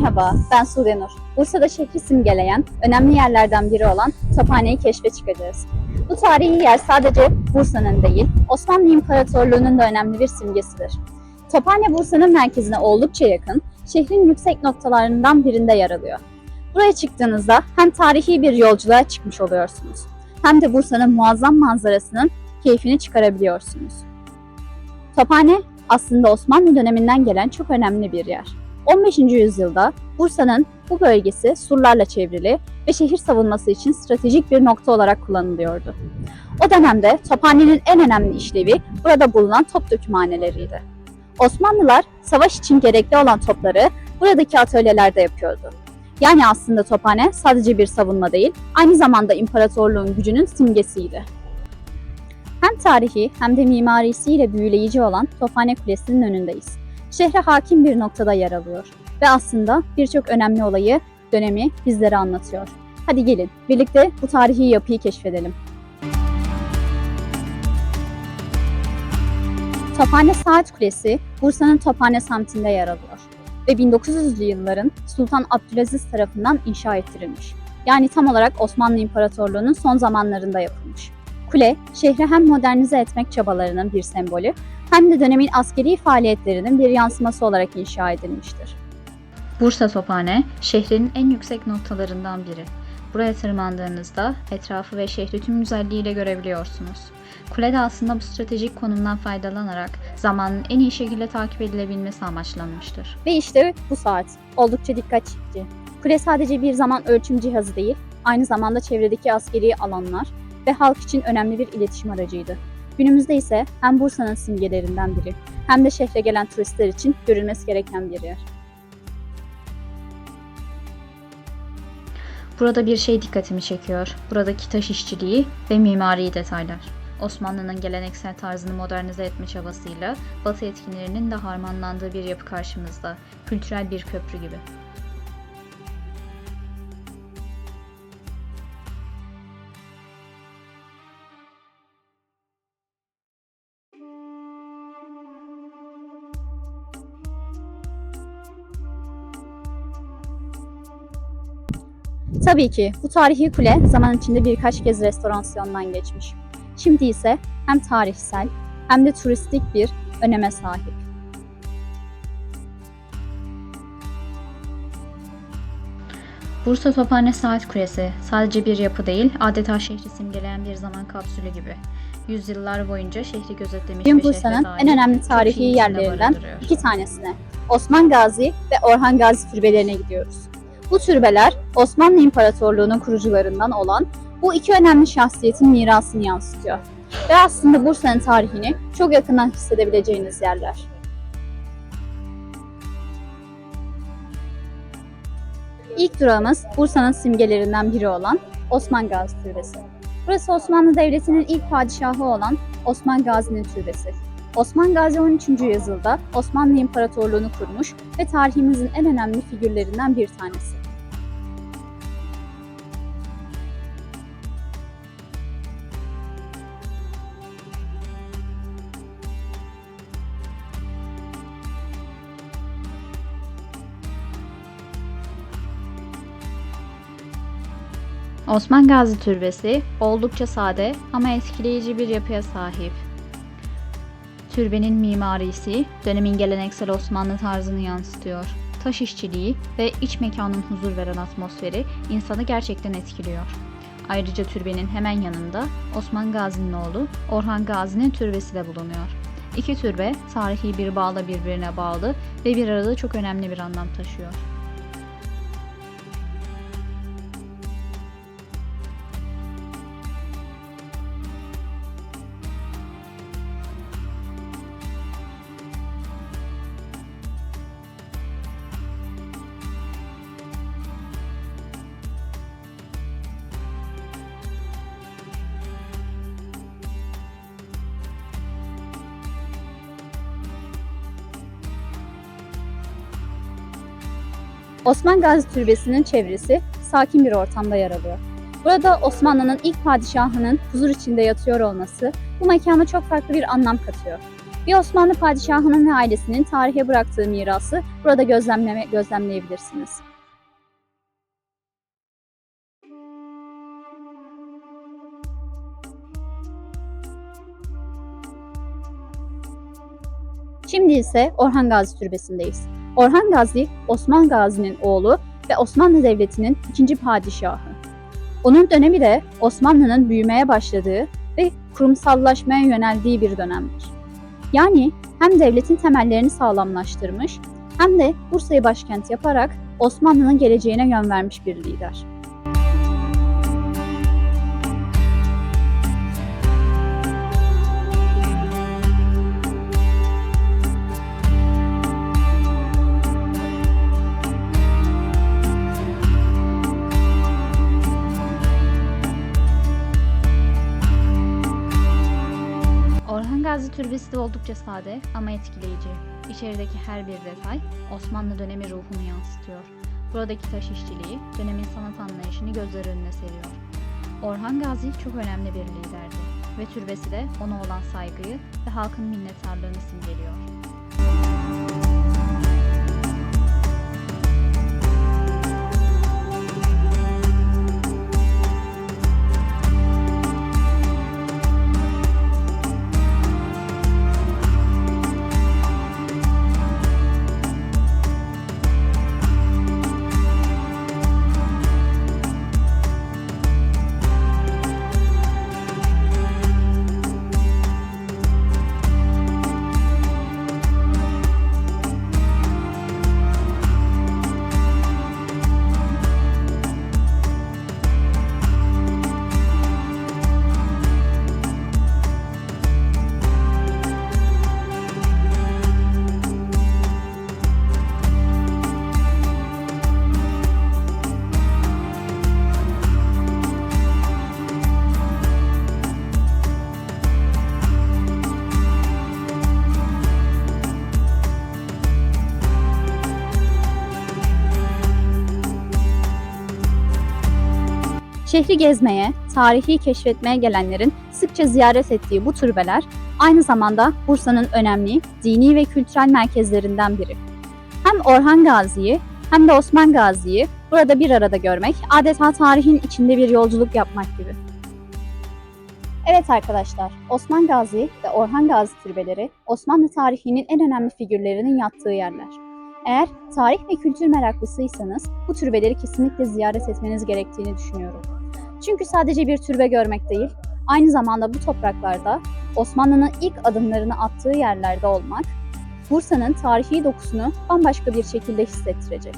Merhaba, ben Sude Nur. Bursa'da şehri simgeleyen önemli yerlerden biri olan Tophane'yi keşfe çıkacağız. Bu tarihi yer sadece Bursa'nın değil, Osmanlı İmparatorluğu'nun da önemli bir simgesidir. Tophane Bursa'nın merkezine oldukça yakın, şehrin yüksek noktalarından birinde yer alıyor. Buraya çıktığınızda hem tarihi bir yolculuğa çıkmış oluyorsunuz, hem de Bursa'nın muazzam manzarasının keyfini çıkarabiliyorsunuz. Tophane aslında Osmanlı döneminden gelen çok önemli bir yer. 15. yüzyılda Bursa'nın bu bölgesi surlarla çevrili ve şehir savunması için stratejik bir nokta olarak kullanılıyordu. O dönemde Tophane'nin en önemli işlevi burada bulunan top dökümhaneleriydi. Osmanlılar savaş için gerekli olan topları buradaki atölyelerde yapıyordu. Yani aslında Tophane sadece bir savunma değil, aynı zamanda imparatorluğun gücünün simgesiydi. Hem tarihi hem de mimarisiyle büyüleyici olan Tophane Kulesi'nin önündeyiz. Şehre hakim bir noktada yer alıyor ve aslında birçok önemli olayı, dönemi bizlere anlatıyor. Hadi gelin birlikte bu tarihi yapıyı keşfedelim. Tophane Saat Kulesi, Bursa'nın Tophane semtinde yer alıyor ve 1900'lü yılların Sultan Abdülaziz tarafından inşa ettirilmiş. Yani tam olarak Osmanlı İmparatorluğu'nun son zamanlarında yapılmış. Kule, şehri hem modernize etmek çabalarının bir sembolü, hem de dönemin askeri faaliyetlerinin bir yansıması olarak inşa edilmiştir. Bursa Tophane, şehrin en yüksek noktalarından biri. Buraya tırmandığınızda etrafı ve şehri tüm güzelliğiyle görebiliyorsunuz. Kule de aslında bu stratejik konumdan faydalanarak zamanın en iyi şekilde takip edilebilmesi amaçlanmıştır. Ve işte bu saat oldukça dikkat çekici. Kule sadece bir zaman ölçüm cihazı değil, aynı zamanda çevredeki askeri alanlar ve halk için önemli bir iletişim aracıydı. Günümüzde ise hem Bursa'nın simgelerinden biri, hem de şehre gelen turistler için görülmesi gereken bir yer. Burada bir şey dikkatimi çekiyor. Buradaki taş işçiliği ve mimari detaylar. Osmanlı'nın geleneksel tarzını modernize etme çabasıyla Batı etkinlerinin de harmanlandığı bir yapı karşımızda. Kültürel bir köprü gibi. Tabii ki bu tarihi kule zaman içinde birkaç kez restorasyondan geçmiş. Şimdi ise hem tarihsel hem de turistik bir öneme sahip. Bursa Tophane Saat Kulesi sadece bir yapı değil, adeta şehri simgeleyen bir zaman kapsülü gibi. Yüzyıllar boyunca şehri gözetlemiş Bugün ve şehre Bursa'nın dair en önemli çok tarihi iyi izler yerlerinden barındırıyor. iki tanesine, Osman Gazi ve Orhan Gazi türbelerine gidiyoruz. Bu türbeler Osmanlı İmparatorluğu'nun kurucularından olan bu iki önemli şahsiyetin mirasını yansıtıyor. Ve aslında Bursa'nın tarihini çok yakından hissedebileceğiniz yerler. İlk durağımız Bursa'nın simgelerinden biri olan Osman Gazi Türbesi. Burası Osmanlı Devleti'nin ilk padişahı olan Osman Gazi'nin türbesi. Osman Gazi 13. yüzyılda Osmanlı İmparatorluğu'nu kurmuş ve tarihimizin en önemli figürlerinden bir tanesi. Osman Gazi Türbesi oldukça sade ama etkileyici bir yapıya sahip. Türbenin mimarisi dönemin geleneksel Osmanlı tarzını yansıtıyor. Taş işçiliği ve iç mekanın huzur veren atmosferi insanı gerçekten etkiliyor. Ayrıca türbenin hemen yanında Osman Gazi'nin oğlu Orhan Gazi'nin türbesi de bulunuyor. İki türbe tarihi bir bağla birbirine bağlı ve bir arada çok önemli bir anlam taşıyor. Osman Gazi Türbesi'nin çevresi sakin bir ortamda yer alıyor. Burada Osmanlı'nın ilk padişahının huzur içinde yatıyor olması bu mekana çok farklı bir anlam katıyor. Bir Osmanlı padişahının ve ailesinin tarihe bıraktığı mirası burada gözlemleyebilirsiniz. Şimdi ise Orhan Gazi Türbesi'ndeyiz. Orhan Gazi, Osman Gazi'nin oğlu ve Osmanlı Devleti'nin ikinci padişahı. Onun dönemi de Osmanlı'nın büyümeye başladığı ve kurumsallaşmaya yöneldiği bir dönemdir. Yani hem devletin temellerini sağlamlaştırmış hem de Bursa'yı başkent yaparak Osmanlı'nın geleceğine yön vermiş bir lider. Orhan Gazi Türbesi de oldukça sade ama etkileyici. İçerideki her bir detay Osmanlı dönemi ruhunu yansıtıyor. Buradaki taş işçiliği dönemin sanat anlayışını gözler önüne seriyor. Orhan Gazi çok önemli bir liderdi ve türbesi de ona olan saygıyı ve halkın minnettarlığını simgeliyor. Şehri gezmeye, tarihi keşfetmeye gelenlerin sıkça ziyaret ettiği bu türbeler aynı zamanda Bursa'nın önemli dini ve kültürel merkezlerinden biri. Hem Orhan Gazi'yi hem de Osman Gazi'yi burada bir arada görmek adeta tarihin içinde bir yolculuk yapmak gibi. Evet arkadaşlar, Osman Gazi ve Orhan Gazi türbeleri Osmanlı tarihinin en önemli figürlerinin yattığı yerler. Eğer tarih ve kültür meraklısıysanız bu türbeleri kesinlikle ziyaret etmeniz gerektiğini düşünüyorum. Çünkü sadece bir türbe görmek değil, aynı zamanda bu topraklarda Osmanlı'nın ilk adımlarını attığı yerlerde olmak, Bursa'nın tarihi dokusunu bambaşka bir şekilde hissettirecek.